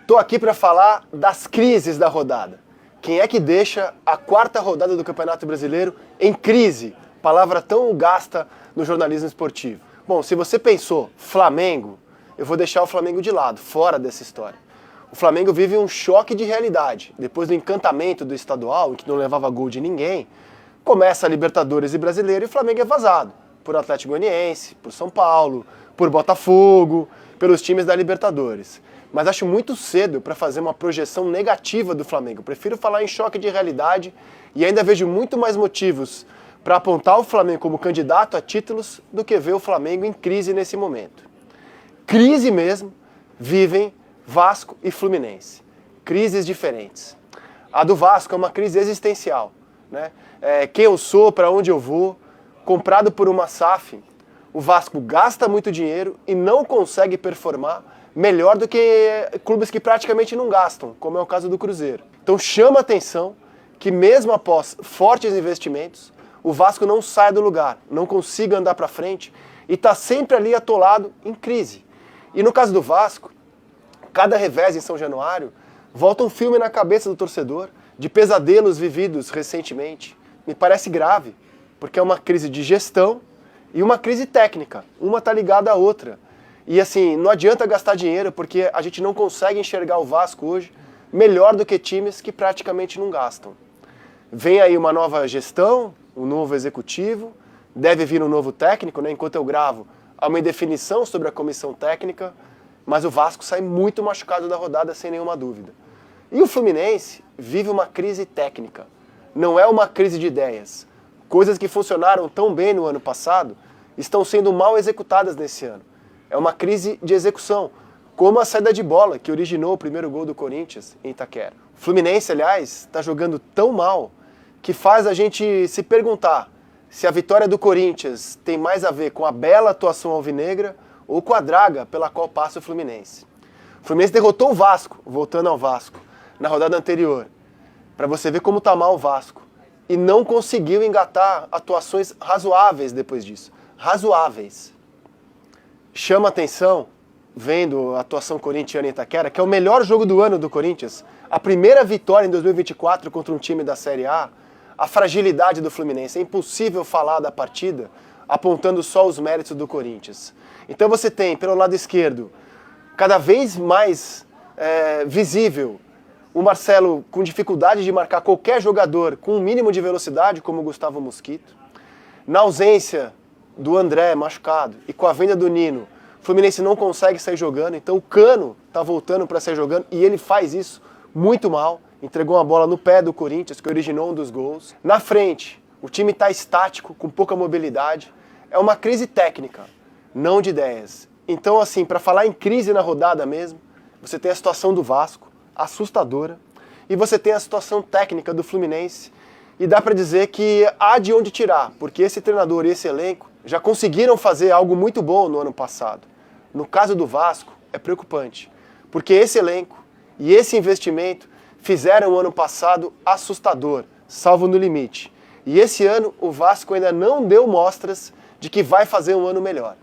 Tô aqui para falar das crises da rodada. Quem é que deixa a quarta rodada do Campeonato Brasileiro em crise? Palavra tão gasta no jornalismo esportivo. Bom, se você pensou Flamengo, eu vou deixar o Flamengo de lado, fora dessa história. O Flamengo vive um choque de realidade. Depois do encantamento do estadual, em que não levava gol de ninguém, começa a Libertadores e Brasileiro e o Flamengo é vazado. Por Atlético Goianiense, por São Paulo, por Botafogo, pelos times da Libertadores. Mas acho muito cedo para fazer uma projeção negativa do Flamengo. Prefiro falar em choque de realidade e ainda vejo muito mais motivos para apontar o Flamengo como candidato a títulos do que ver o Flamengo em crise nesse momento. Crise mesmo vivem Vasco e Fluminense. Crises diferentes. A do Vasco é uma crise existencial, né? Quem eu sou, para onde eu vou, comprado por uma SAF. O Vasco gasta muito dinheiro e não consegue performar melhor do que clubes que praticamente não gastam, como é o caso do Cruzeiro. Então chama atenção que mesmo após fortes investimentos, o Vasco não sai do lugar, não consiga andar para frente e está sempre ali atolado em crise. E no caso do Vasco, cada revés em São Januário volta um filme na cabeça do torcedor de pesadelos vividos recentemente. Me parece grave, porque é uma crise de gestão e uma crise técnica. Uma está ligada à outra. E assim, não adianta gastar dinheiro porque a gente não consegue enxergar o Vasco hoje melhor do que times que praticamente não gastam. Vem aí uma nova gestão, um novo executivo, deve vir um novo técnico, né? Enquanto eu gravo, há uma indefinição sobre a comissão técnica, mas o Vasco sai muito machucado da rodada sem nenhuma dúvida. E o Fluminense vive uma crise técnica, não é uma crise de ideias. Coisas que funcionaram tão bem no ano passado estão sendo mal executadas nesse ano. É uma crise de execução, como a saída de bola que originou o primeiro gol do Corinthians em Itaquera. O Fluminense, aliás, está jogando tão mal que faz a gente se perguntar se a vitória do Corinthians tem mais a ver com a bela atuação alvinegra ou com a draga pela qual passa o Fluminense. O Fluminense derrotou o Vasco, voltando ao Vasco, na rodada anterior, para você ver como está mal o Vasco. E não conseguiu engatar atuações razoáveis depois disso. Razoáveis. Chama atenção, vendo a atuação corintiana em Itaquera, que é o melhor jogo do ano do Corinthians, a primeira vitória em 2024 contra um time da Série A, a fragilidade do Fluminense. É impossível falar da partida apontando só os méritos do Corinthians. Então você tem, pelo lado esquerdo, cada vez mais visível, o Marcelo com dificuldade de marcar qualquer jogador com um mínimo de velocidade, como o Gustavo Mosquito. Na ausência do André machucado e com a venda do Nino, o Fluminense não consegue sair jogando, então o Cano está voltando para sair jogando e ele faz isso muito mal. Entregou uma bola no pé do Corinthians, que originou um dos gols. Na frente, o time está estático, com pouca mobilidade. É uma crise técnica, não de ideias. Então, assim, para falar em crise na rodada mesmo, você tem a situação do Vasco, assustadora, e você tem a situação técnica do Fluminense, e dá para dizer que há de onde tirar, porque esse treinador e esse elenco já conseguiram fazer algo muito bom no ano passado. No caso do Vasco, é preocupante, porque esse elenco e esse investimento fizeram o ano passado assustador, salvo no limite. E esse ano o Vasco ainda não deu mostras de que vai fazer um ano melhor.